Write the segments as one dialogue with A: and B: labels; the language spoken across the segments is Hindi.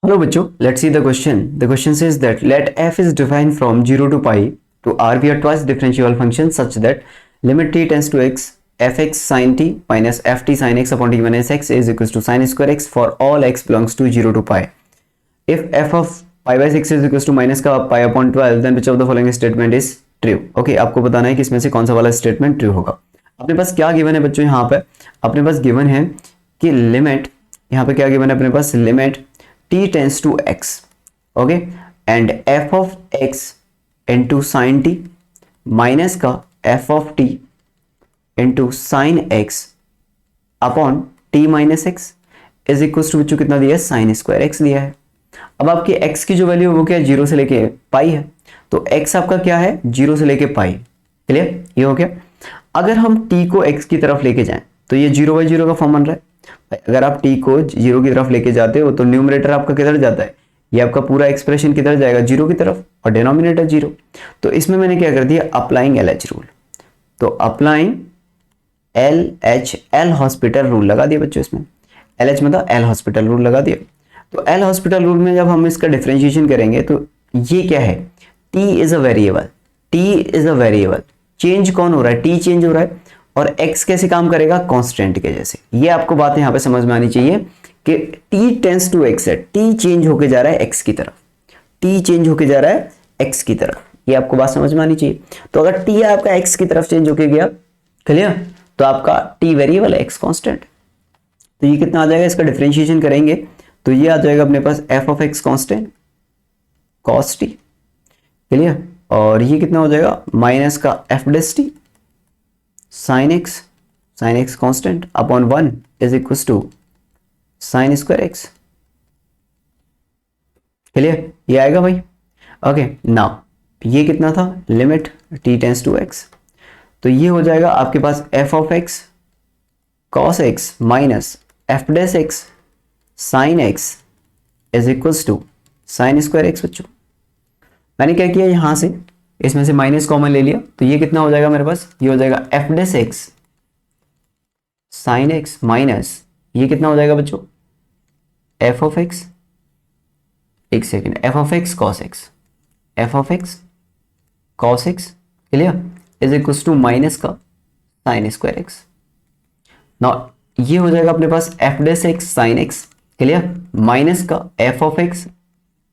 A: Hello बच्चों, let's see the question. The question says that let f is defined from 0 to pi to r be a twice differentiable function such that limit t tends to x fx sin t minus ft sin x upon t minus x is equals to sin square x for all x belongs to 0 to pi. If f of pi by 6 is equals to minus का pi upon 12 then which of the following statement is true? Okay, आपको बताना है कि इसमें से कौन सा वाला स्टेटमेंट ट्रू होगा. अपने पास क्या गिवन है बच्चों? यहाँ पे अपने पास गिवन है कि लिमिट, यहाँ पे क्या गिवन है अपने पास? Limit t tends to x, okay, and f of x into sin t minus का f of t into sin x upon t minus x is equals to बच्चों कितना दिया है? sin square x दिया है. अब आपकी x की जो वैल्यू है वो क्या है? 0 से लेके पाई है. तो x आपका क्या है? 0 से लेके पाई. क्लियर? ये हो गया. अगर हम t को x की तरफ लेके जाएं तो ये 0 बाई 0 का फॉर्म बन रहा है. अगर आप t को 0 की तरफ लेके जाते हो तो न्यूमरेटर आपका किधर जाता है? ये आपका पूरा एक्सप्रेशन किधर जाएगा? 0 की तरफ, और डिनोमिनेटर 0. तो इसमें मैंने क्या कर दिया? Applying LH rule. तो अप्लाइंग एल हॉस्पिटल रूल लगा दिया बच्चों. इसमें LH मतलब एल हॉस्पिटल रूल लगा दिया. तो एल हॉस्पिटल रूल में जब हम इसका डिफरेंशिएशन करेंगे तो ये क्या है? t is a variable. t is a variable. Change कौन हो रहा है? t चेंज हो रहा है. और x कैसे काम करेगा? कांस्टेंट के जैसे. ये आपको बात यहाँ पे समझ में आनी चाहिए कि t टेंस टू x है. t चेंज होके जा रहा है x की तरफ. t चेंज होके जा रहा है x की तरफ. ये आपको बात समझ में आनी चाहिए. तो अगर t आपका x की तरफ चेंज होके गया, क्लियर, तो आपका t वेरिएबल है, x कांस्टेंट. तो ये कितना आ जाएगा? इसका डिफरेंशिएशन करेंगे तो ये आ जाएगा अपने पास f of x constant cos t. Clear? और ये कितना हो जाएगा? माइनस का f dash t sin x constant upon 1 is equals to sin square x. Clear? ये आएगा भाई. ओके, नाउ ये कितना था? Limit t tends to x. तो ये हो जाएगा आपके पास f of x cos x minus f dash x sin x is equals to sin square x. बच्चों मैंने क्या किया? यहां से इसमें से माइनस कॉमन ले लिया तो ये कितना हो जाएगा मेरे पास? ये हो जाएगा f dash x sin x minus ये कितना हो जाएगा बच्चों? f ऑफ x, एक second, f of x cos x, f of x cos x, clear, is equals to minus का sin स्क्वायर x. नाउ ये हो जाएगा अपने पास f dash x sin x, clear, minus का f of x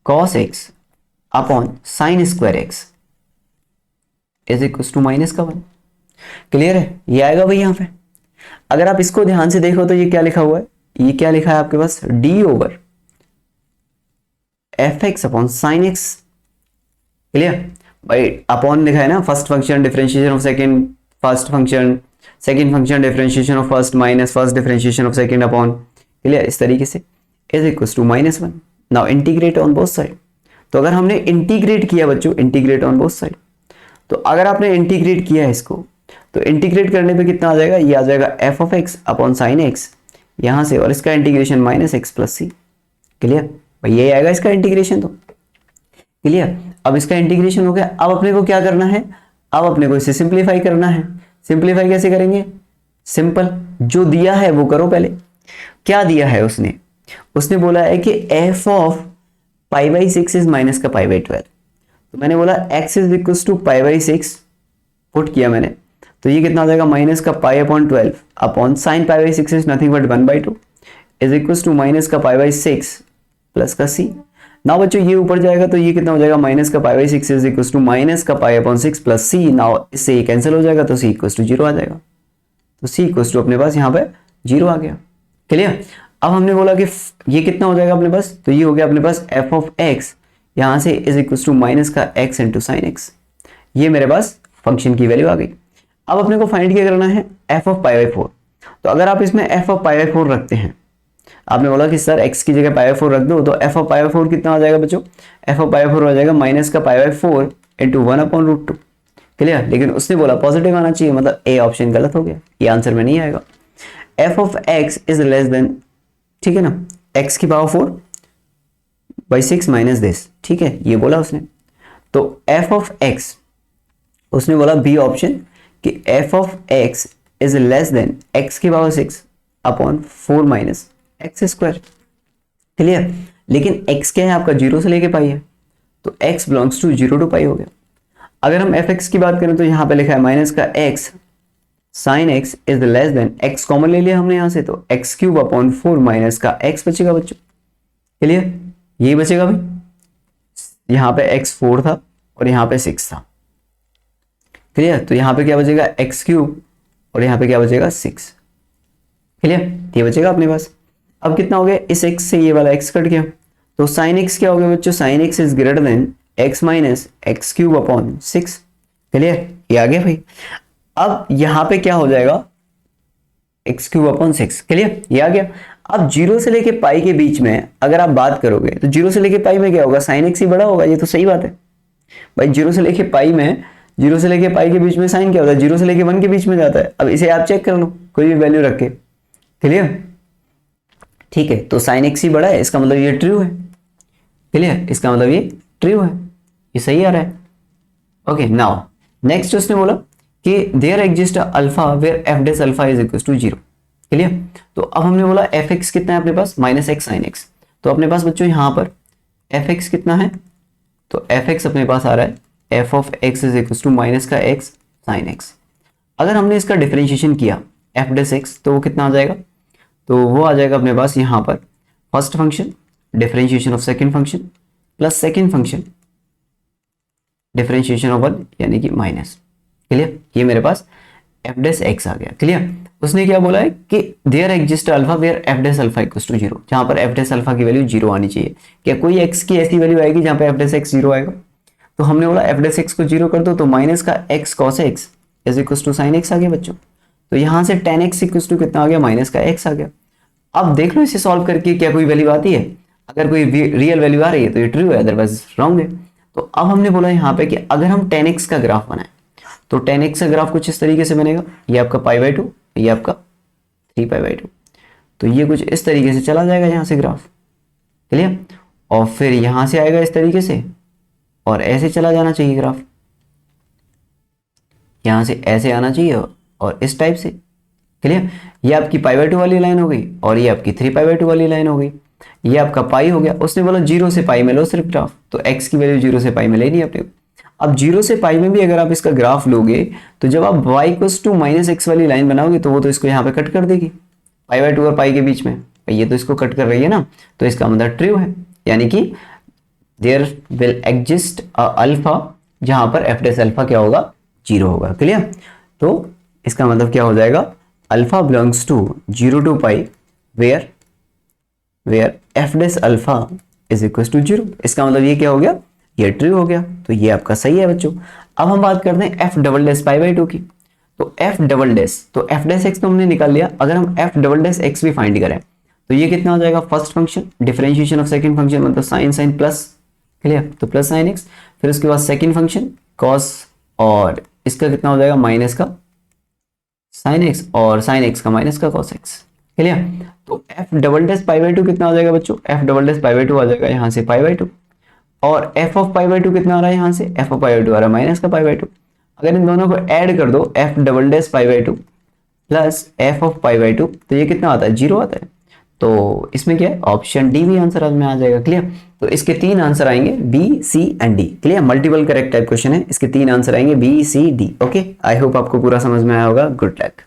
A: cos x upon sin square x is equals to minus का 1. क्लियर है? ये आएगा भाई यहाँ पे. अगर आप इसको ध्यान से देखो तो ये क्या लिखा हुआ है? ये क्या लिखा है आपके पास? d over f x upon sine x. Clear भाई? अपॉन लिखा है ना. First function differentiation of second, first function second function differentiation of first minus first differentiation of second upon. Clear? इस तरीके से is equals to minus 1. Now integrate on both side. तो अगर हमने इंटीग्रेट किया बच्चों, इंटीग्रेट ऑन बोथ साइड, तो अगर आपने इंटीग्रेट किया है इसको तो इंटीग्रेट करने पे कितना आ जाएगा? ये आ जाएगा f of x upon sine x यहां से, और इसका इंटीग्रेशन माइनस x प्लस सी. क्लियर भाई? ये आएगा इसका इंटीग्रेशन. तो क्लियर? अब इसका इंटीग्रेशन हो गया. अब अपने को क्या करना है? अब अपने को इसे सिंप्लीफाई करना है. सिंप्लीफाई कैसे करेंगे? सिंपल, जो दिया है वो करो. पहले क्या दिया है उसने? उसने बोला है कि f of pi by 6 is minus का पाई बाई 12. तो मैंने बोला x is equals to pi by 6 put किया मैंने, तो ये कितना आ जाएगा? माइनस का pi upon 12 upon sine pi by 6 is nothing but 1/2 is equals to minus का पाई बाई 6 प्लस का c. नाउ बच्चों ये ऊपर जाएगा तो ये कितना हो जाएगा? माइनस का pi by 6 is equals to minus का pi upon 6 plus c. Now इससे ये कैंसिल हो जाएगा तो c इक्वल्स टू 0 आ जाएगा. तो c इक्वल्स टू अपने पास यहाँ पे 0 आ गया. क्लियर? अब हमने बोला कि ये कितना हो जाएगा अपने पास? तो ये हो गया अपने पास f ऑफ x यहां से इज इक्वल्स टू माइनस का x इंटू साइन एक्स. ये मेरे पास फंक्शन की वैल्यू आ गई. अब अपने को फाइंड क्या करना है? f of pi by 4. तो अगर आप इसमें f ऑफ पाई बाई 4 रखते हैं, आपने बोला कि सर x की जगह पाई बाई 4 रख दो, तो f ऑफ पाई बाई 4 कितना आ जाएगा बच्चों? f ऑफ पाई बाई 4 हो जाएगा माइनस का pi by 4 into 1 upon root 2. Clear? लेकिन उसने बोला पॉजिटिव आना चाहिए, मतलब ए ऑप्शन गलत हो गया, ये आंसर में नहीं आएगा. f of x is less then, ठीक है ना, x की पावर 4 बाई 6 माइनस दिस. ठीक है, ये बोला उसने. तो f ऑफ x, उसने बोला बी ऑप्शन कि f of x is less than x की power 6 upon 4 minus x square. Clear? लेकिन x क्या है आपका, 0 से लेके पाई है, तो x बिलोंग्स टू 0 टू पाई हो गया। अगर हम fx की बात करें तो यहाँ पे लिखा है माइनस का x sine x is less than, x common ले लिया हमने यहाँ से, तो एक्स क्यूब अपॉन 4 माइनस का x बचेगा बच्चों। क्लियर, यही बचेगा भाई। यहाँ पे x 4 था और यहाँ पे 6 था। क्लियर, तो यहाँ पे क्या बचेगा x क्यूब और यहाँ पे क्या बचेगा 6। क्लियर, ये बचेगा अपने पास। अब कितना हो गया, इस x से ये वाला x कट गया, तो साइन x क्या हो गया बच्चों, sine x is greater than x minus x cube upon 6। Clear, ये आ गया भाई। अब यहाँ पे क्या हो जाएगा, एक्स क्यूब अपॉन 6। क्लियर, ये आ गया। अब 0 से लेके पाई के बीच में अगर आप बात करोगे तो 0 से लेके पाई में क्या होगा, साइन एक्स ही बड़ा होगा, ये तो सही बात है भाई। 0 से लेके पाई में, 0 से लेके पाई के बीच में साइन क्या होता है, 0 से लेके 1 के बीच में जाता है। अब इसे आप चेक कर लो, कोई भी वैल्यू रख के। क्लियर, ठीक है, तो साइन एक्स ही बड़ा है, इसका मतलब ये ट्रू है। क्लियर, इसका मतलब ये ट्रू है, ये सही आ रहा है। ओके, नाउ नेक्स्ट उसने बोला कि there exist alpha where f dash alpha is equal to 0। Clear, तो अब हमने बोला एफ एक्स कितना है अपने पास, माइनस एक्स साइन एक्स। तो अपने पास बच्चों यहाँ पर एफ एक्स कितना है, तो एफ एक्स अपने पास आ रहा है f of x is equal to minus का एक्स साइन एक्स। अगर हमने इसका डिफरेंशिएशन किया एफ डेस एक्स तो वो कितना आ जाएगा, तो वो आ जाएगा अपने पास यहाँ पर first function differentiation of second function plus second function differentiation of 1 यानी कि माइनस। क्लियर, ये मेरे पास एफ डेस एक्स आ गया। क्लियर, उसने क्या बोला है कि there exist alpha where f dash alpha equals to 0, जहां पर एफ डेस अल्फा की वैल्यू 0 आनी चाहिए। क्या कोई एक्स की ऐसी वैल्यू आएगी जहां पे एफ डेस एक्स 0 आएगा, तो हमने बोला एफ डेस एक्स को 0 कर दो, तो माइनस का X cos X is equals to sine X आ गया बच्चों। तो यहां से टेन एक्स इक्वल्स टू कितना आ गया, माइनस का एक्स आ गया। अब देख लो इसे सॉल्व करके क्या कोई वैल्यू आती है, अगर कोई रियल वैल्यू आ रही है तो ये ट्रू है, अदरवाइज रॉन्ग है। तो अब हमने बोला यहाँ पे कि अगर हम 10x का ग्राफ बनाएं तो 10x का ग्राफ कुछ इस तरीके से बनेगा, ये आपका π/2, ये आपका 3π/2। तो ये कुछ इस तरीके से चला जाएगा यहाँ से ग्राफ। क्लियर, और फिर यहाँ से आएगा इस तरीके से और ऐसे चला जाना चाहिए ग्राफ, यहाँ से ऐसे आना चाहिए और इस टाइप से। क्लियर, ये आपकी π/2 वाली लाइन हो गई और ये आपकी 3π/2 वाली लाइन हो गई। ये आपका पाई हो गया। उसने बोला 0 से पाई में लो सिर्फ ग्राफ, तो x की वैल्यू 0 से पाई में लेनी है अपने को। अब 0 से पाई में भी अगर आप इसका ग्राफ लोगे तो जब आप y equals to minus x वाली लाइन बनाओगे तो वो तो इसको यहाँ पे कट कर देगी, π/2 और पाई के बीच में, ये तो इसको कट कर रही है ना, तो इसका मतलब ट्रू है, यानी कि there will exist a alpha जहां पर एफ डेस अल्फा क्या होगा, 0 होगा। क्लियर, तो इसका मतलब क्या हो जाएगा, alpha belongs to 0 to pi where f dash alpha is equal to 0। इसका मतलब ये क्या हो गया, ये ट्रू हो गया, तो ये आपका सही है बच्चों। अब हम बात करते हैं एफ डबल डेस π/2 की। तो एफ डबल डेस, तो एफ डेस एक्स तो हमने निकाल लिया, अगर हम एफ डबल डेस एक्स भी फाइंड करें तो ये कितना हो जाएगा, first function differentiation of second function मतलब साइन साइन प्लस। क्लियर, तो प्लस साइन एक्स, फिर उसके बाद सेकंड फंक्शन कॉस, और इसका कितना हो जाएगा माइनस का साइन एक्स, और साइन एक्स का माइनस का कॉस एक्स। क्लियर, तो एफ डबल डेस π/2 कितना आ जाएगा बच्चों, एफ डबल डेस π/2 आ जाएगा यहाँ से π/2, और एफ ऑफ π/2 कितना आ रहा है यहाँ से, एफ ऑफ π/2 आ रहा है माइनस का π/2। अगर इन दोनों को ऐड कर दो F double dash π/2 plus F of π/2 तो ये कितना आता है, 0 आता है। तो इसमें क्या है, ऑप्शन डी भी आंसर में आ जाएगा। क्लियर, तो इसके 3 आंसर आएंगे बी सी एंड डी। क्लियर, मल्टीपल करेक्ट टाइप क्वेश्चन है, इसके 3 आंसर आएंगे B C D. Okay, I hope आपको पूरा समझ में आया होगा। Good luck.